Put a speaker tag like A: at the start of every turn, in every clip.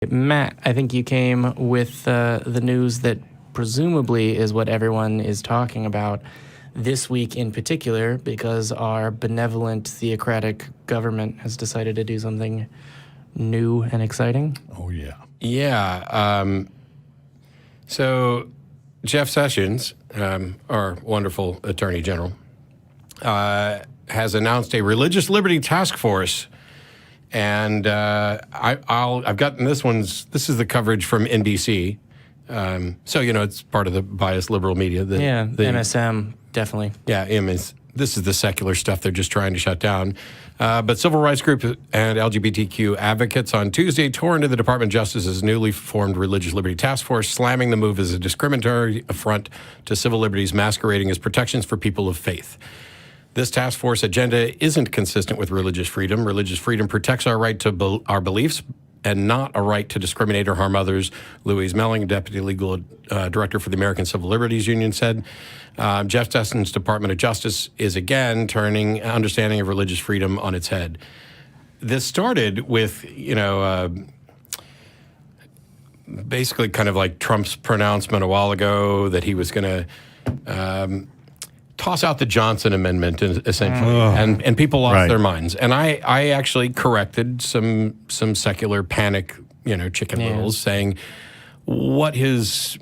A: Matt, I think you came with the news that presumably is what everyone is talking about this week in particular, because our benevolent theocratic government has decided to do something new and exciting.
B: Oh, yeah.
C: Yeah. So Jeff Sessions, our wonderful Attorney General, has announced a religious liberty task force. And I've gotten this is the coverage from NBC. So, it's part of the biased liberal media. The
A: MSM, definitely.
C: Yeah, this is the secular stuff they're just trying to shut down. But civil rights groups and LGBTQ advocates on Tuesday tore into the Department of Justice's newly formed Religious Liberty Task Force, slamming the move as a discriminatory affront to civil liberties masquerading as protections for people of faith. This task force agenda isn't consistent with religious freedom. Religious freedom protects our right to our beliefs and not a right to discriminate or harm others, Louise Melling, Deputy Legal Director for the American Civil Liberties Union, said. Jeff Sessions' Department of Justice is again turning understanding of religious freedom on its head. This started with, basically kind of like Trump's pronouncement a while ago that he was going to toss out the Johnson Amendment, essentially, and people lost their minds. And I actually corrected some secular panic, chicken littles, saying what his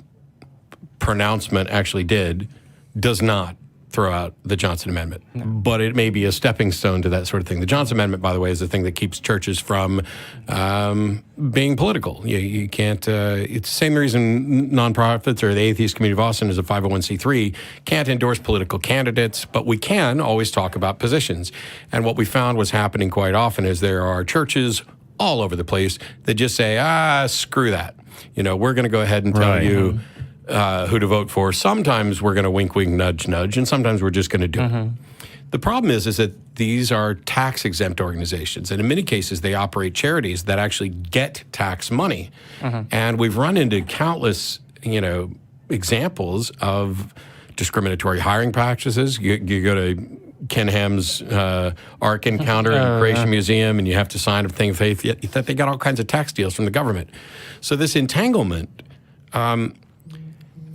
C: pronouncement actually does not throw out the Johnson Amendment. No. But it may be a stepping stone to that sort of thing. The Johnson Amendment, by the way, is the thing that keeps churches from being political. You can't, it's the same reason nonprofits or the Atheist Community of Austin is a 501c3 can't endorse political candidates, but we can always talk about positions. And what we found was happening quite often is there are churches all over the place that just say, screw that. We're going to go ahead and tell you who to vote for. Sometimes we're going to wink, wink, nudge, nudge, and sometimes we're just going to do it. The problem is that these are tax-exempt organizations, and in many cases, they operate charities that actually get tax money. And we've run into countless, examples of discriminatory hiring practices. You go to Ken Ham's Ark Encounter in the Creation Museum, and you have to sign a thing of faith that they got all kinds of tax deals from the government. So this entanglement,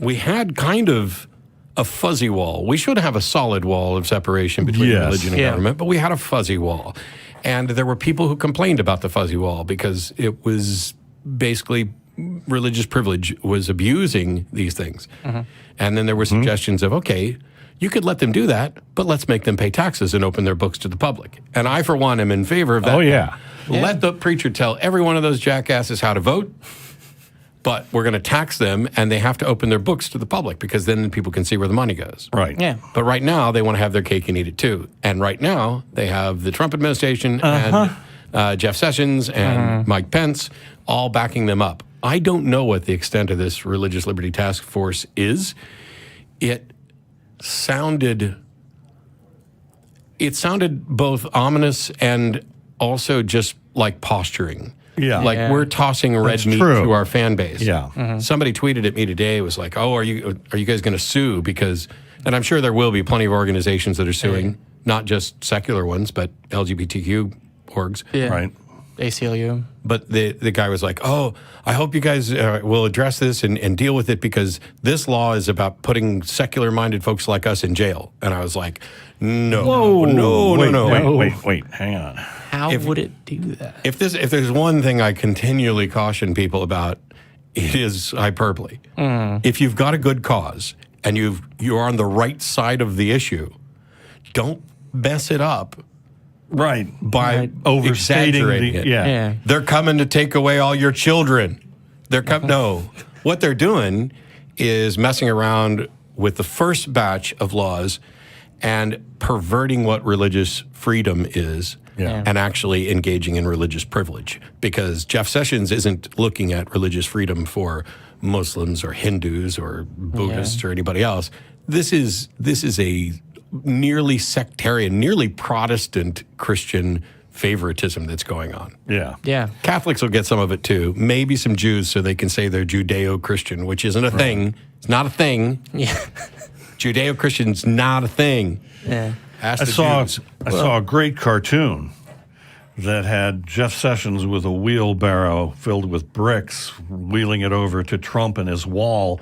C: we had kind of a fuzzy wall. We should have a solid wall of separation between religion and government, but we had a fuzzy wall. And there were people who complained about the fuzzy wall because it was basically religious privilege was abusing these things. And then there were suggestions of, okay, you could let them do that, but let's make them pay taxes and open their books to the public. And I, for one, am in favor of that. Let the preacher tell every one of those jackasses how to vote, but we're going to tax them, and they have to open their books to the public because then people can see where the money goes.
B: Right.
A: Yeah.
C: But right now, they want to have their cake and eat it too. And right now, they have the Trump administration and Jeff Sessions and Mike Pence all backing them up. I don't know what the extent of this Religious Liberty Task Force is. It sounded both ominous and also just like posturing.
B: Yeah.
C: We're tossing red meat to our fan base.
B: Yeah.
C: Somebody tweeted at me today, was like, oh, are you guys going to sue? Because, and I'm sure there will be plenty of organizations that are suing, not just secular ones, but LGBTQ orgs.
A: Yeah.
B: Right.
A: ACLU.
C: But the guy was like, oh, I hope you guys will address this and deal with it because this law is about putting secular-minded folks like us in jail. And I was like, no,
B: Wait, hang on.
A: How would it do that?
C: If there's one thing I continually caution people about, it is hyperbole. If you've got a good cause and you're on the right side of the issue, don't mess it up.
B: Right.
C: By
B: overstating
C: it.
A: Yeah.
C: They're coming to take away all your children. No. What they're doing is messing around with the first batch of laws and perverting what religious freedom is and actually engaging in religious privilege. Because Jeff Sessions isn't looking at religious freedom for Muslims or Hindus or Buddhists or anybody else. This is a nearly sectarian, nearly Protestant Christian favoritism that's going on.
A: Yeah.
C: Catholics will get some of it too. Maybe some Jews so they can say they're Judeo-Christian, which isn't a thing. It's not a thing.
A: Yeah.
C: Judeo-Christian's not a thing.
A: Yeah.
B: I saw a great cartoon that had Jeff Sessions with a wheelbarrow filled with bricks, wheeling it over to Trump and his wall.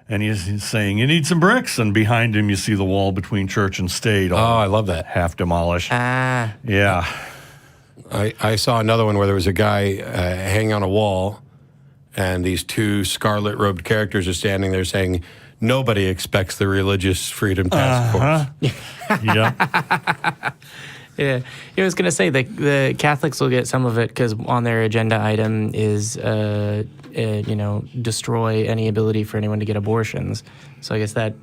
B: And he's saying, "You need some bricks." And behind him, you see the wall between church and state.
C: Oh, I love that.
B: Half demolished.
A: Ah.
B: Yeah.
C: I saw another one where there was a guy hanging on a wall, and these two scarlet-robed characters are standing there saying, "Nobody expects the Religious Freedom Task Force."
B: Yeah.
A: Yeah, I was going to say the Catholics will get some of it because on their agenda item is, destroy any ability for anyone to get abortions. So I guess that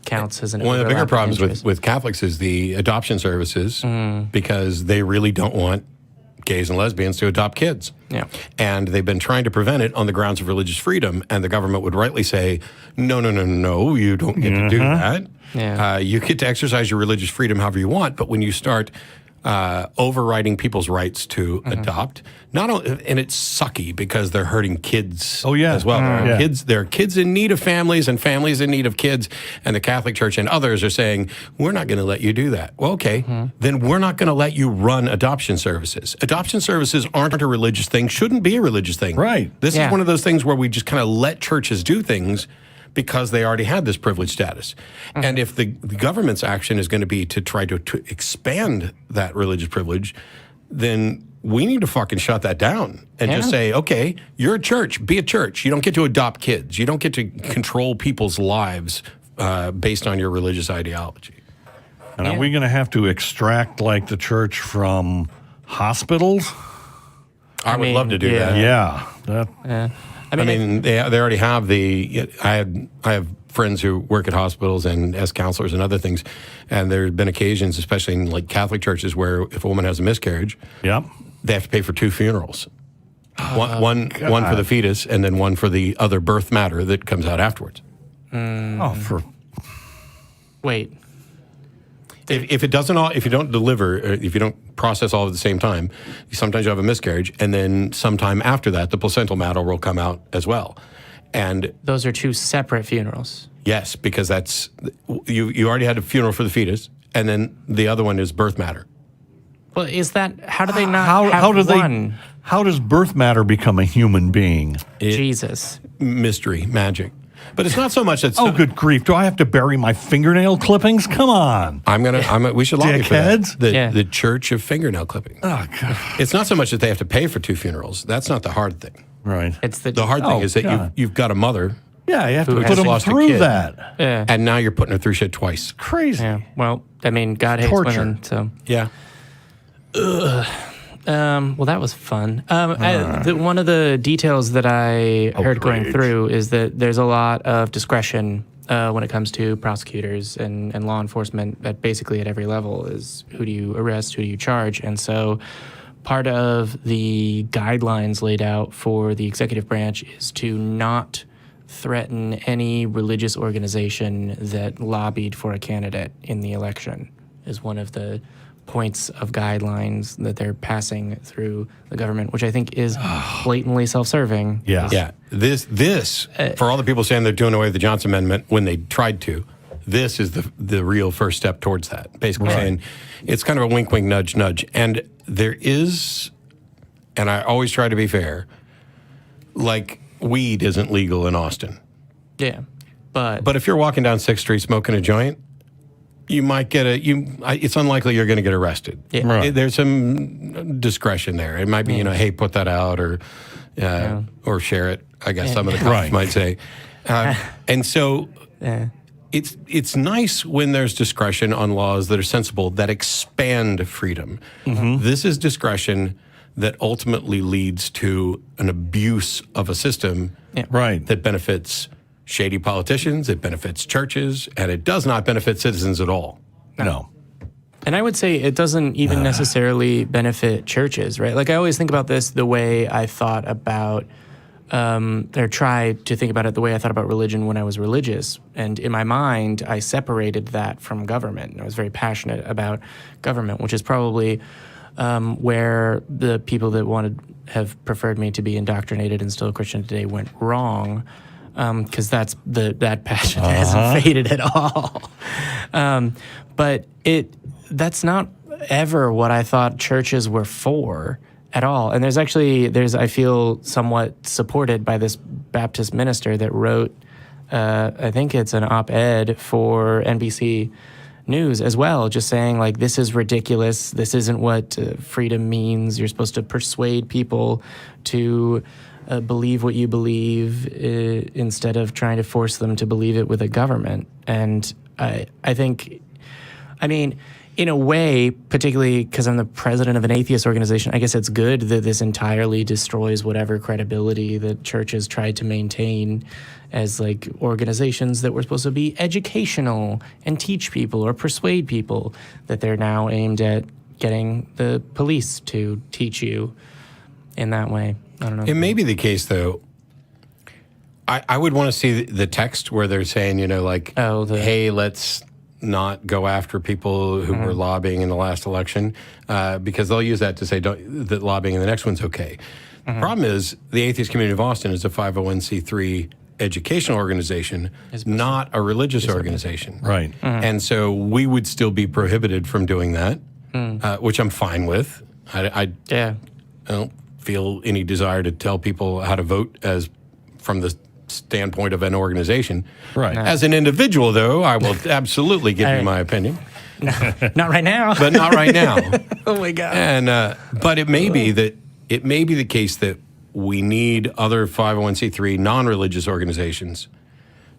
A: counts as an
C: One of the bigger
A: overlapping
C: problems
A: interest.
C: with Catholics is the adoption services because they really don't want gays and lesbians to adopt kids.
A: Yeah.
C: And they've been trying to prevent it on the grounds of religious freedom, and the government would rightly say, no, you don't get to do that.
A: Yeah.
C: You get to exercise your religious freedom however you want, but when you start overriding people's rights to adopt, not only, and it's sucky because they're hurting kids as well. There are kids in need of families and families in need of kids, and the Catholic Church and others are saying, we're not going to let you do that. Well, okay, then we're not going to let you run adoption services. Adoption services aren't a religious thing, shouldn't be a religious thing.
B: Right.
C: This is one of those things where we just kind of let churches do things because they already had this privileged status. And if the government's action is going to be to try to expand that religious privilege, then we need to fucking shut that down and just say, okay, you're a church, be a church. You don't get to adopt kids. You don't get to control people's lives based on your religious ideology.
B: And are we going to have to extract, like, the church from hospitals?
C: I would love to do that.
B: Yeah.
C: I mean, they already have I have friends who work at hospitals and as counselors and other things, and there have been occasions, especially in like Catholic churches, where if a woman has a miscarriage, they have to pay for 2 funerals. One for the fetus, and then one for the other birth matter that comes out afterwards.
A: Wait.
C: If you don't deliver, if you don't process all at the same time, sometimes you have a miscarriage, and then sometime after that, the placental matter will come out as well. And
A: Those are 2 separate funerals.
C: yes, because that's you already had a funeral for the fetus, and then the other one is birth matter.
A: Well, is that how do they not
B: How
A: have
B: do
A: one?
B: How does birth matter become a human being?
A: Jesus.
C: Mystery, magic. But it's not so much that.
B: Oh, good grief! Do I have to bury my fingernail clippings? Come on!
C: We should lobby for that.
B: Dickheads.
C: The Church of Fingernail Clipping.
B: Oh God!
C: It's not so much that they have to pay for 2 funerals. That's not the hard thing.
B: Right.
A: It's
C: The hard thing is that
B: God.
C: you've got a mother,
B: Yeah, you have to
C: Who
B: put
C: has
B: them
C: lost a
B: through
C: kid.
B: that.
A: Yeah.
C: and now you're putting her through shit twice.
B: Crazy.
A: Yeah. Well, I mean, God hates
B: Torture.
A: women, so.
C: Yeah.
A: Well, that was fun. One of the details that I heard going
B: Outrage.
A: through is that there's a lot of discretion when it comes to prosecutors and law enforcement at basically at every level is who do you arrest, who do you charge. And so part of the guidelines laid out for the executive branch is to not threaten any religious organization that lobbied for a candidate in the election is one of the points of guidelines that they're passing through the government, which I think is blatantly self-serving.
B: Yeah.
C: Yeah. This for all the people saying they're doing away with the Johnson Amendment when they tried to, this is the real first step towards that. Basically saying it's kind of a wink, wink, nudge, nudge. And there is, and I always try to be fair, like weed isn't legal in Austin.
A: Yeah. But
C: But if you're walking down 6th Street smoking a joint, you might get it's unlikely you're going to get arrested.
A: Yeah.
B: Right.
C: There's some discretion there. It might be, hey, put that out or share it, I guess some of the cops might say. And so it's nice when there's discretion on laws that are sensible, that expand freedom. This is discretion that ultimately leads to an abuse of a system that benefits shady politicians, it benefits churches, and it does not benefit citizens at all.
B: No.
A: And I would say it doesn't even necessarily benefit churches, right? Like I always think about this the way I thought about, or try to think about it the way I thought about religion when I was religious. And in my mind, I separated that from government. I was very passionate about government, which is probably where the people that have preferred me to be indoctrinated and still a Christian today went wrong. Because that passion hasn't faded at all. But that's not ever what I thought churches were for at all. And I feel somewhat supported by this Baptist minister that wrote, I think it's an op-ed for NBC News as well, just saying like, this is ridiculous. This isn't what freedom means. You're supposed to persuade people to believe what you believe instead of trying to force them to believe it with a government. And I think, I mean, in a way, particularly because I'm the president of an atheist organization, I guess it's good that this entirely destroys whatever credibility that churches tried to maintain as like organizations that were supposed to be educational and teach people or persuade people, that they're now aimed at getting the police to teach you in that way. I don't know.
C: It may be the case, though. I would want to see the text where they're saying, hey, let's not go after people who were lobbying in the last election, because they'll use that to say that lobbying in the next one's okay. The problem is the Atheist Community of Austin is a 501c3 educational organization, not a religious organization.
B: Right.
C: And so we would still be prohibited from doing that, which I'm fine with. I don't feel any desire to tell people how to vote as from the standpoint of an organization.
B: Right.
C: As an individual, though, I will absolutely give you my opinion.
A: Not right now.
C: But not right now.
A: Oh my God.
C: And but it may be the case that we need other 501c3 non-religious organizations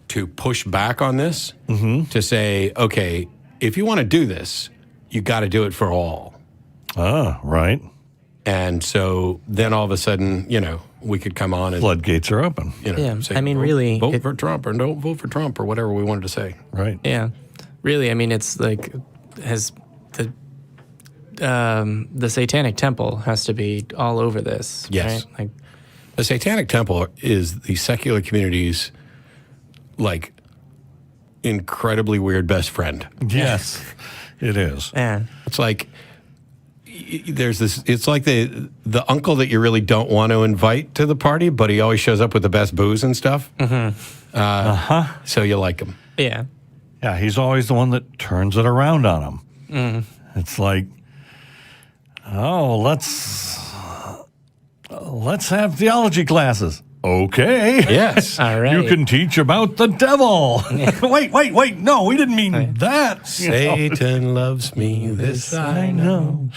C: to push back on this, to say, okay, if you want to do this, you got to do it for all.
B: Right.
C: And so then all of a sudden, we could come on and
B: floodgates are open.
C: Say,
A: I mean, really,
C: vote for Trump or don't vote for Trump or whatever we wanted to say.
B: Right.
A: Yeah, really. I mean, it's like has the Satanic Temple has to be all over this.
C: Yes.
A: Right? Like
C: the Satanic Temple is the secular community's like incredibly weird best friend.
B: Yes, it is.
A: Yeah.
C: It's like there's this. It's like the uncle that you really don't want to invite to the party, but he always shows up with the best booze and stuff. So you like him.
A: Yeah.
B: Yeah, he's always the one that turns it around on him. It's like, oh, let's have theology classes. Okay.
C: Yes.
A: All right.
B: You can teach about the devil. Wait. No, we didn't mean that.
C: Satan loves me, this I know.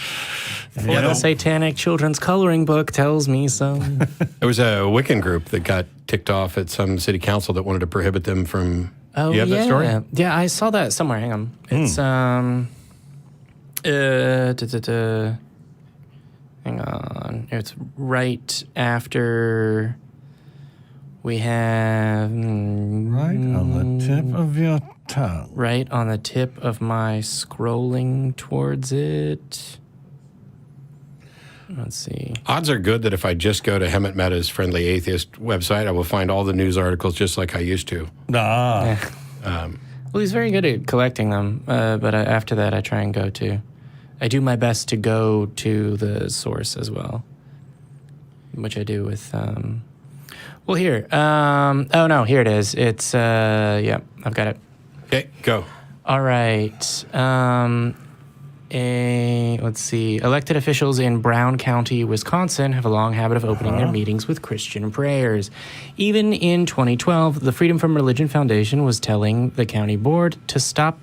A: For the Satanic Children's Coloring Book tells me so.
C: There was a Wiccan group that got ticked off at some city council that wanted to prohibit them from...
A: Oh,
C: you have that story?
A: Yeah, I saw that somewhere. Hang on. It's, hang on. It's right after we have...
B: Right on the tip of your tongue.
A: Right on the tip of my scrolling towards it. Let's see.
C: Odds are good that if I just go to Hemant Mehta's Friendly Atheist website, I will find all the news articles just like I used to.
B: Nah.
A: Well, he's very good at collecting them, but after that I try and I do my best to go to the source as well, which I do with, well, here. Oh, no, here it is. It's, yeah, I've got it.
C: Okay, go.
A: All right. Let's see. Elected officials in Brown County, Wisconsin, have a long habit of opening their meetings with Christian prayers. Even in 2012, the Freedom from Religion Foundation was telling the county board to stop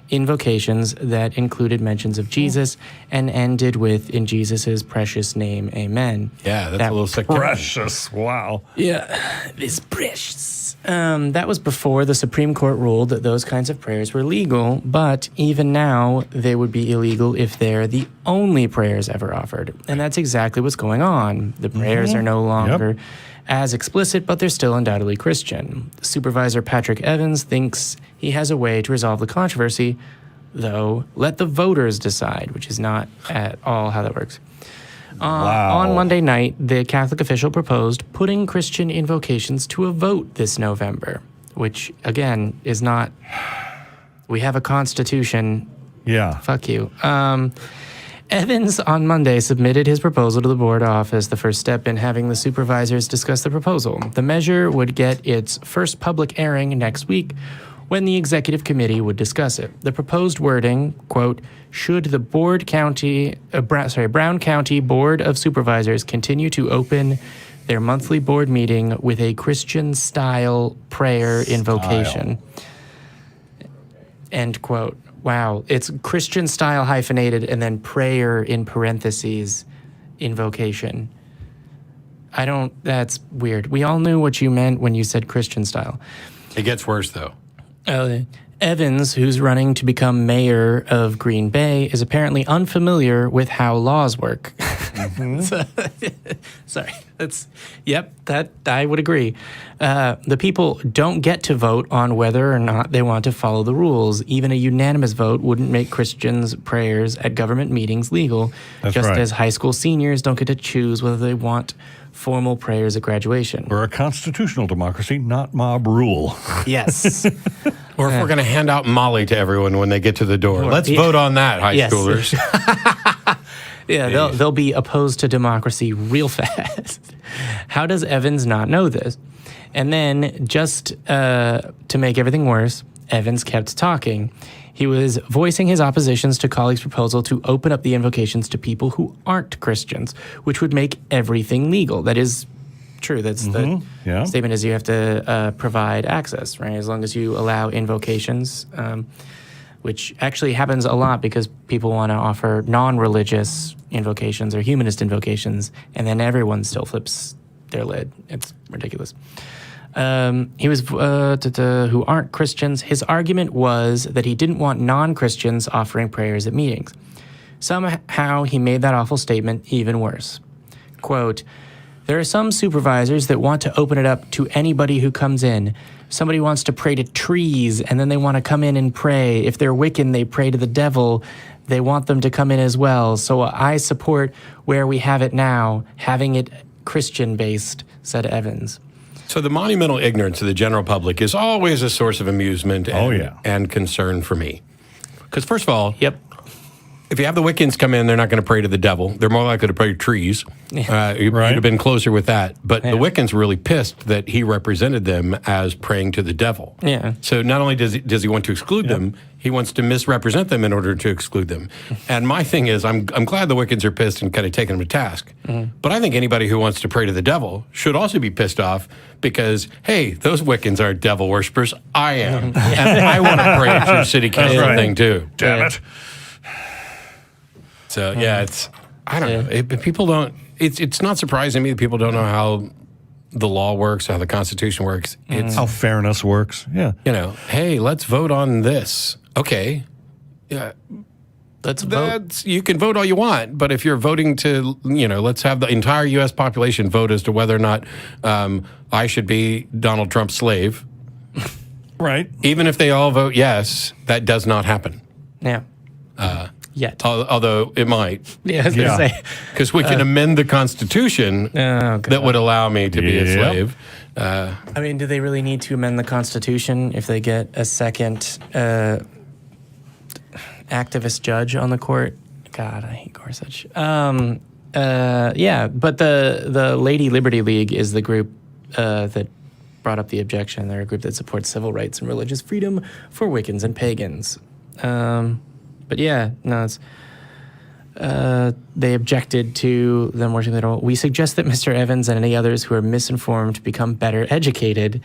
A: invocations that included mentions of Jesus and ended with, "In Jesus' precious name, amen."
C: Yeah, that's a little sectarian.
B: Precious. Wow.
A: Yeah, it's precious. That was before the Supreme Court ruled that those kinds of prayers were legal, but even now, they would be illegal if they're the only prayers ever offered. And that's exactly what's going on. The prayers are no longer as explicit, but they're still undoubtedly Christian. Supervisor Patrick Evans thinks he has a way to resolve the controversy, though let the voters decide, which is not at all how that works. On Monday night, the Catholic official proposed putting Christian invocations to a vote this November, which, again, is not... We have a constitution.
B: Yeah.
A: Fuck you. Evans, on Monday, submitted his proposal to the board office, the first step in having the supervisors discuss the proposal. The measure would get its first public airing next week, when the executive committee would discuss it. The proposed wording, quote, should the Brown County Board of Supervisors continue to open their monthly board meeting with a Christian-style prayer invocation. End quote. Wow. It's Christian-style hyphenated and then prayer in parentheses invocation. That's weird. We all knew what you meant when you said Christian-style.
C: It gets worse, though.
A: Evans, who's running to become mayor of Green Bay, is apparently unfamiliar with how laws work. Sorry. That I would agree. The people don't get to vote on whether or not they want to follow the rules. Even a unanimous vote wouldn't make Christians' prayers at government meetings legal, as high school seniors don't get to choose whether they want formal prayers at graduation.
B: We're a constitutional democracy, not mob rule.
A: Yes.
C: Or if we're going to hand out Molly to everyone when they get to the door. Let's vote on that, high schoolers.
A: Yeah, they'll be opposed to democracy real fast. How does Evans not know this? And then, just to make everything worse, Evans kept talking. He was voicing his oppositions to colleagues' proposal to open up the invocations to people who aren't Christians, which would make everything legal. That is true. That's the statement is you have to provide access, right? As long as you allow invocations, which actually happens a lot because people want to offer non-religious invocations or humanist invocations, and then everyone still flips their lid. It's ridiculous. He was who aren't Christians. His argument was that he didn't want non-Christians offering prayers at meetings. Somehow he made that awful statement even worse. Quote, there are some supervisors that want to open it up to anybody who comes in. Somebody wants to pray to trees, and then they want to come in and pray. If they're Wiccan, they pray to the devil. They want them to come in as well. So I support where we have it now, having it Christian-based, said Evans.
C: So the monumental ignorance of the general public is always a source of amusement and concern for me. Because first of all, if you have the Wiccans come in, they're not going to pray to the devil. They're more likely to pray to trees. You'd have been closer with that. But the Wiccans were really pissed that he represented them as praying to the devil.
A: Yeah.
C: So not only does he want to exclude them, he wants to misrepresent them in order to exclude them. And my thing is, I'm glad the Wiccans are pissed and kind of taking them to task. But I think anybody who wants to pray to the devil should also be pissed off because, hey, those Wiccans are devil worshippers. I am. And I want to pray at your city council thing too.
B: Damn it.
C: So I don't know. People don't. It's not surprising to me that people don't know how the law works, how the Constitution works. It's
B: how fairness works. Yeah.
C: Hey, let's vote on this. Okay. Yeah.
A: Let's vote.
C: You can vote all you want, but if you're voting to, let's have the entire U.S. population vote as to whether or not I should be Donald Trump's slave.
B: Right.
C: Even if they all vote yes, that does not happen.
A: Yeah. Yet.
C: Although it might.
A: Yeah, I was going to say.
C: Because we can amend the Constitution that would allow me to be a slave.
A: I mean, do they really need to amend the Constitution if they get a second activist judge on the court? God, I hate Gorsuch. But the Lady Liberty League is the group that brought up the objection. They're a group that supports civil rights and religious freedom for Wiccans and pagans. But yeah, no, it's they objected to them worshiping the devil. We suggest that Mr. Evans and any others who are misinformed become better educated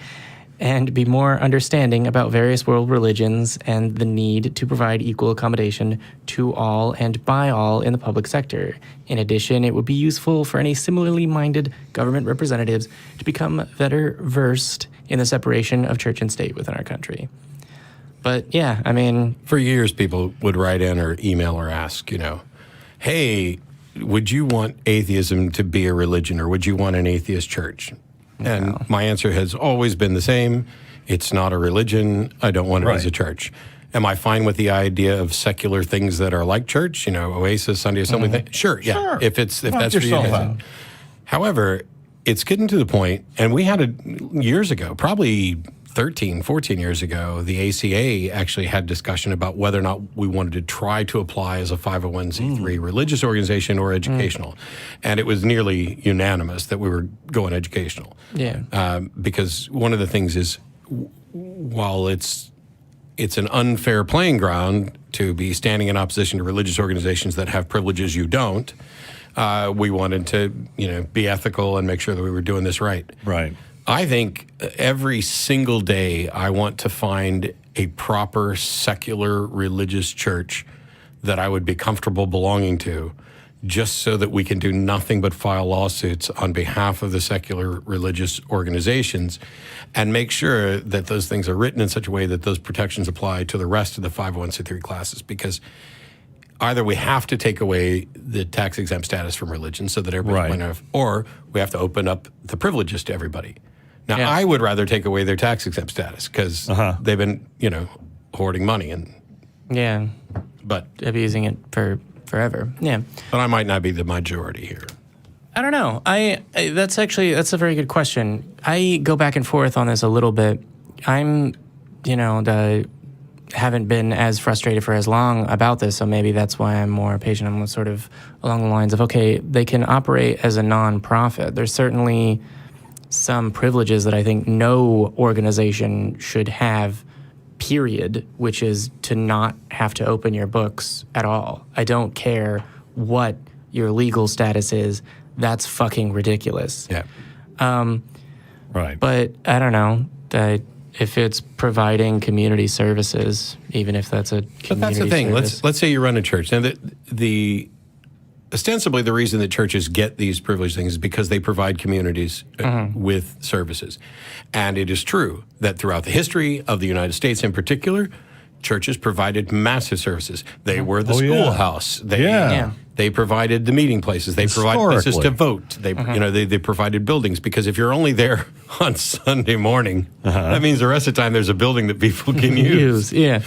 A: and be more understanding about various world religions and the need to provide equal accommodation to all and by all in the public sector. In addition, it would be useful for any similarly minded government representatives to become better versed in the separation of church and state within our country. But yeah, I mean,
C: for years, people would write in or email or ask, hey, would you want atheism to be a religion or would you want an atheist church? And my answer has always been the same. It's not a religion. I don't want it as a church. Am I fine with the idea of secular things that are like church? Oasis, Sunday Assembly. Sure, yeah.
B: Sure.
C: If that's for you. However, it's getting to the point, and we had years ago, probably 13, 14 years ago, the ACA actually had discussion about whether or not we wanted to try to apply as a 501c3 religious organization or educational. And it was nearly unanimous that we were going educational.
A: Yeah.
C: Because one of the things is, while it's it's an unfair playing ground to be standing in opposition to religious organizations that have privileges you don't. We wanted to, be ethical and make sure that we were doing this right.
B: Right.
C: I think every single day I want to find a proper secular religious church that I would be comfortable belonging to, just so that we can do nothing but file lawsuits on behalf of the secular religious organizations and make sure that those things are written in such a way that those protections apply to the rest of the 501c3 classes. Because either we have to take away the tax-exempt status from religion so that everybody's going to, or we have to open up the privileges to everybody. Now, I would rather take away their tax-exempt status because they've been, hoarding money but
A: abusing it for forever. Yeah.
C: But I might not be the majority here.
A: I don't know. That's a very good question. I go back and forth on this a little bit. I'm, haven't been as frustrated for as long about this, so maybe that's why I'm more patient. I'm sort of along the lines of, okay, they can operate as a nonprofit. There's certainly some privileges that I think no organization should have, period, which is to not have to open your books at all. I don't care what your legal status is. That's fucking ridiculous.
C: Yeah.
B: Right.
A: But I don't know that if it's providing community services, even if that's a community
C: But that's the thing.
A: service.
C: Let's say you run a church. Now, the ostensibly the reason that churches get these privileged things is because they provide communities with services. And it is true that throughout the history of the United States in particular, churches provided massive services. They were the schoolhouse. They provided the meeting places. They provided places to vote. They they provided buildings, because if you're only there on Sunday morning, that means the rest of the time there's a building that people can use.
A: Yeah.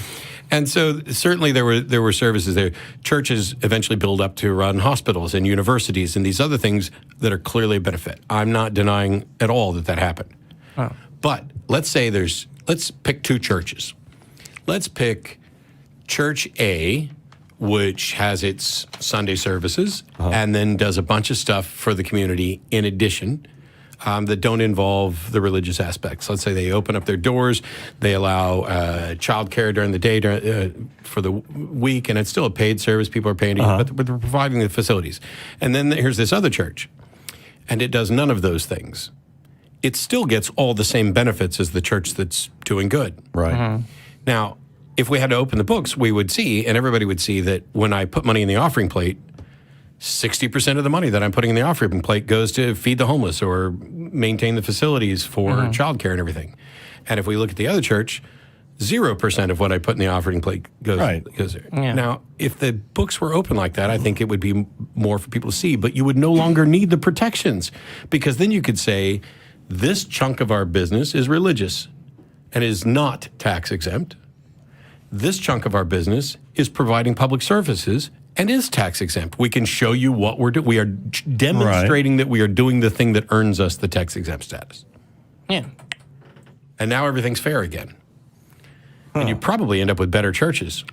C: And so certainly there were services there. Churches eventually build up to run hospitals and universities and these other things that are clearly a benefit. I'm not denying at all that happened.
A: Oh.
C: But let's pick two churches. Let's pick Church A, which has its Sunday services and then does a bunch of stuff for the community in addition, that don't involve the religious aspects. Let's say they open up their doors, they allow childcare during the day for the week, and it's still a paid service. People are paying, but they're providing the facilities. And then here's this other church, and it does none of those things. It still gets all the same benefits as the church that's doing good.
B: Right.
C: Now, if we had to open the books, we would see, and everybody would see, that when I put money in the offering plate, 60% of the money that I'm putting in the offering plate goes to feed the homeless or maintain the facilities for childcare and everything. And if we look at the other church, 0% of what I put in the offering plate goes there.
A: Yeah.
C: Now, if the books were open like that, I think it would be more for people to see, but you would no longer need the protections, because then you could say, this chunk of our business is religious and is not tax exempt. This chunk of our business is providing public services and is tax exempt. We can show you what we're doing. We are demonstrating that we are doing the thing that earns us the tax exempt status.
A: Yeah.
C: And now everything's fair again. And you probably end up with better churches.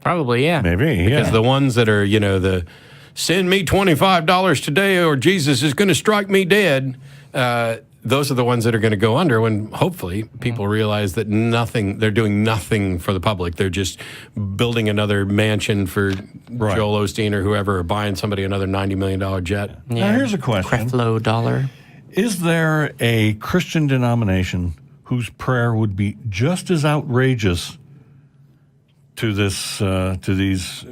A: Probably, yeah.
B: Maybe,
C: Because the ones that are, the send me $25 today or Jesus is going to strike me dead, those are the ones that are going to go under when hopefully people realize that they're doing nothing for the public. They're just building another mansion for Joel Osteen or whoever, or buying somebody another $90 million jet.
B: Now, here's a question.
A: Creflo Dollar.
B: Is there a Christian denomination whose prayer would be just as outrageous to these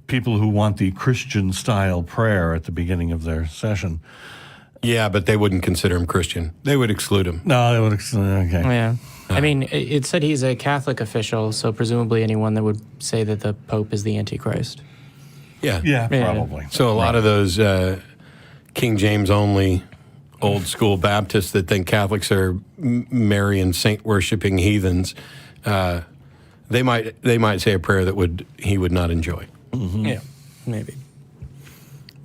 B: people who want the Christian-style prayer at the beginning of their session?
C: Yeah, but they wouldn't consider him Christian. They would exclude him.
B: No, they would exclude. Okay.
A: Yeah. I mean, it said he's a Catholic official, so presumably anyone that would say that the Pope is the Antichrist.
C: Yeah,
B: probably.
C: So a lot of those King James only old school Baptists that think Catholics are Mary and saint worshiping heathens, they might say a prayer that he would not enjoy.
A: Mm-hmm. Yeah, maybe.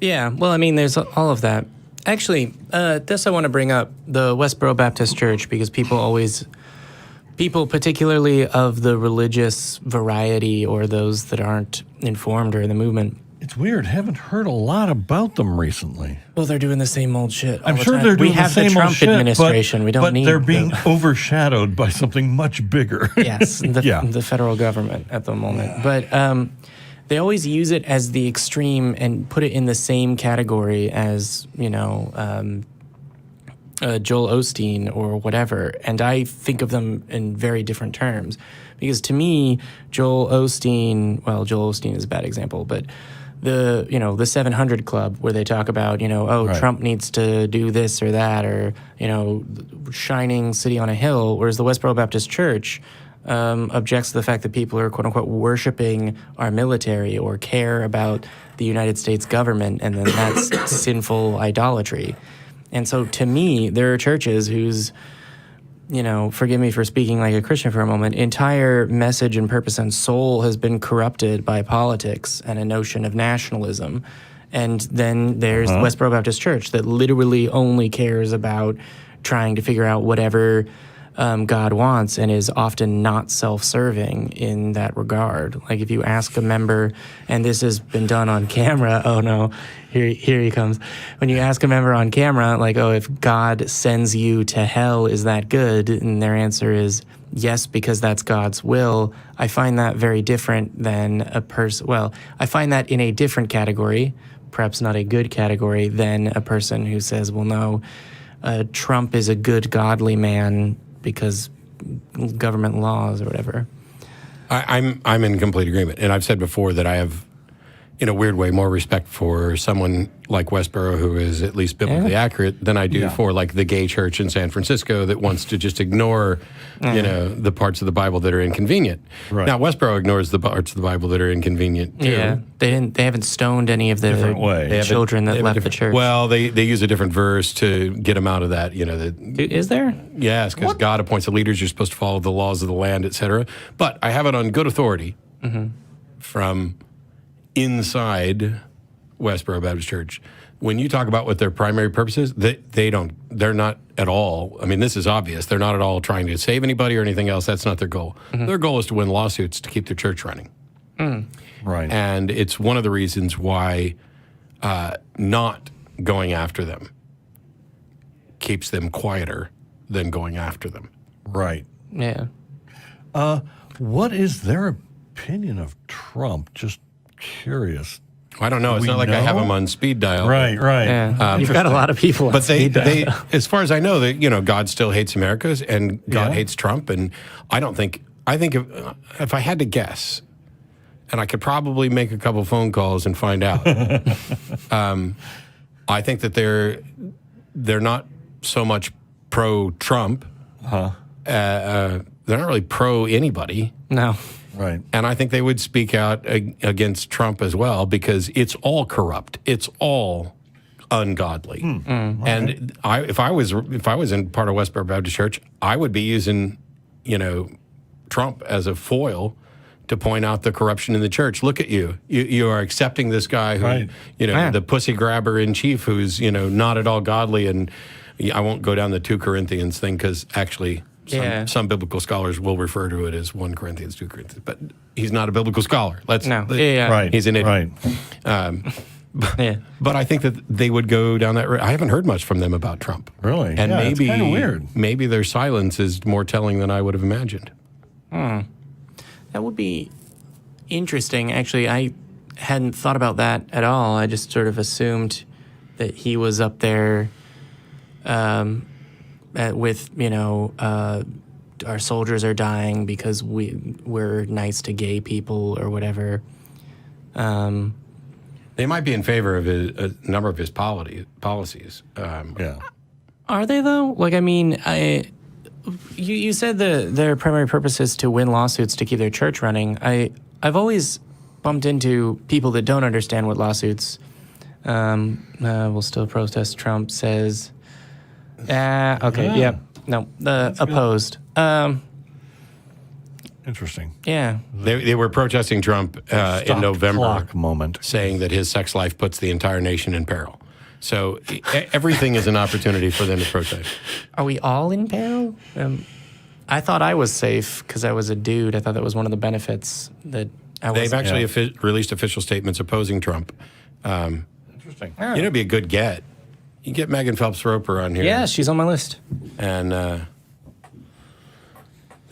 A: Yeah. Well, I mean, there's all of that. Actually, this I want to bring up, the Westboro Baptist Church, because people particularly of the religious variety or those that aren't informed or in the movement,
B: It's weird. Haven't heard a lot about them recently.
A: Well, they're doing the same old shit.
B: I'm sure they're doing the same old shit.
A: We have the Trump administration. We don't need.
B: But they're being overshadowed by something much bigger.
A: Yes, the federal government at the moment. But they always use it as the extreme and put it in the same category as, Joel Osteen or whatever. And I think of them in very different terms. Because to me, Joel Osteen is a bad example, but the 700 Club, where they talk about,
B: Right.
A: Trump needs to do this or that, or, shining city on a hill, whereas the Westboro Baptist Church objects to the fact that people are, quote unquote, worshiping our military or care about the United States government, and then that's sinful idolatry. And so to me, there are churches whose, forgive me for speaking like a Christian for a moment, entire message and purpose and soul has been corrupted by politics and a notion of nationalism. And then there's the Westboro Baptist Church that literally only cares about trying to figure out whatever God wants, and is often not self-serving in that regard. Like if you ask a member, and this has been done on camera, oh no, here he comes. When you ask a member on camera, like, oh, if God sends you to hell, is that good? And their answer is yes, because that's God's will. I find that very different than a person, I find that in a different category, perhaps not a good category, than a person who says, well, no, Trump is a good, godly man because government laws or whatever.
C: I'm in complete agreement. And I've said before that I have, in a weird way, more respect for someone like Westboro, who is at least biblically accurate, than I do for like the gay church in San Francisco that wants to just ignore, the parts of the Bible that are inconvenient. Right. Now, Westboro ignores the parts of the Bible that are inconvenient too.
A: Yeah, they haven't stoned any of the children that left the church.
C: Well, they use a different verse to get them out of that.
A: Is there?
C: Yes, because God appoints the leaders. You're supposed to follow the laws of the land, etc. But I have it on good authority from inside Westboro Baptist Church. When you talk about what their primary purpose is, they're not at all, I mean, this is obvious, they're not at all trying to save anybody or anything else. That's not their goal. Their goal is to win lawsuits to keep their church running.
B: Right.
C: And it's one of the reasons why not going after them keeps them quieter than going after them.
B: Right.
A: Yeah.
B: What is their opinion of Trump? Just curious.
C: I don't know. It's not like I have them on speed dial.
B: Right.
A: Yeah. You've got a lot of people on speed dial.
C: They, as far as I know, that God still hates America and God hates Trump. And I think if I had to guess, and I could probably make a couple phone calls and find out, I think that they're not so much pro-Trump. They're not really pro anybody.
A: No.
B: Right.
C: And I think they would speak out against Trump as well, because it's all corrupt. It's all ungodly. And if I was in part of Westboro Baptist Church, I would be using, Trump as a foil to point out the corruption in the church. Look at you. You are accepting this guy who, the pussy grabber in chief, who's, not at all godly. And I won't go down the 2 Corinthians thing, because actually some biblical scholars will refer to it as 1 Corinthians, 2 Corinthians, but he's not a biblical scholar.
B: Right.
C: He's an idiot.
B: Right.
C: But I think that they would go down that road. I haven't heard much from them about Trump.
B: Really?
C: And
B: it's kind of weird.
C: Maybe their silence is more telling than I would have imagined.
A: That would be interesting. Actually, I hadn't thought about that at all. I just sort of assumed that he was up there with, our soldiers are dying because we're nice to gay people or whatever.
C: They might be in favor of a number of his policies.
A: Are they, though? Like, I mean, you said their primary purpose is to win lawsuits to keep their church running. I've always bumped into people that don't understand what lawsuits will still protest. Trump says, opposed.
B: Interesting.
A: Yeah.
C: They were protesting Trump in November,
B: clock moment,
C: saying that his sex life puts the entire nation in peril. So everything is an opportunity for them to protest.
A: Are we all in peril? I thought I was safe because I was a dude. I thought that was one of the benefits that
C: They've actually released official statements opposing Trump.
B: Interesting.
C: You know, it'd be a good get. You get Megan Phelps Roper on here.
A: Yeah, she's on my list.
C: And that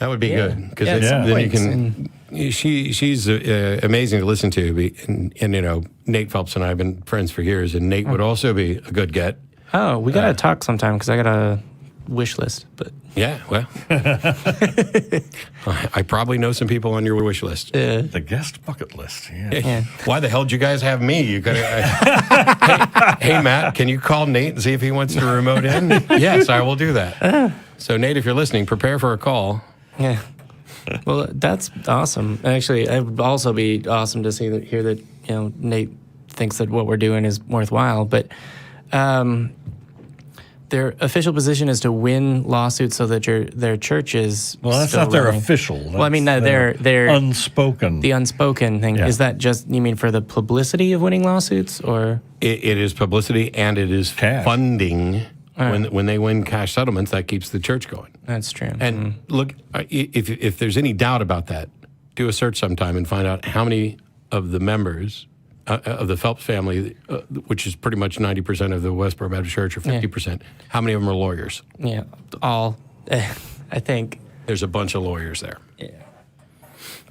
C: would be good because
A: Yeah,
C: then you can. She's amazing to listen to, and you know, Nate Phelps and I have been friends for years, and Nate would also be a good get.
A: Oh, we gotta talk sometime because I got a wish list. But
C: yeah, well, I probably know some people on your wish list.
B: The guest bucket list. Yeah.
C: Why the hell did you guys have me? You got hey, Matt, can you call Nate and see if he wants to remote in? Yes, I will do that. So Nate, if you're listening, prepare for a call.
A: Yeah. Well, that's awesome. Actually, it would also be awesome to hear that Nate thinks that what we're doing is worthwhile. But their official position is to win lawsuits so that their church is.
B: Well, that's
A: still
B: not their
A: running.
B: official.
A: Well, I mean, their
B: unspoken.
A: The unspoken thing is that just you mean for the publicity of winning lawsuits, or
C: it is publicity and it is
B: cash.
C: Funding. When they win cash settlements, that keeps the church going.
A: That's true.
C: And look, if there's any doubt about that, do a search sometime and find out how many of the members of the Phelps family, which is pretty much 90% of the Westboro Baptist Church, or 50%, how many of them are lawyers?
A: Yeah, all. I think
C: there's a bunch of lawyers there.
A: Yeah.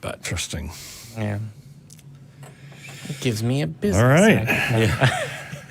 B: But interesting.
A: Yeah. It gives me a business.
B: All right.
C: Yeah.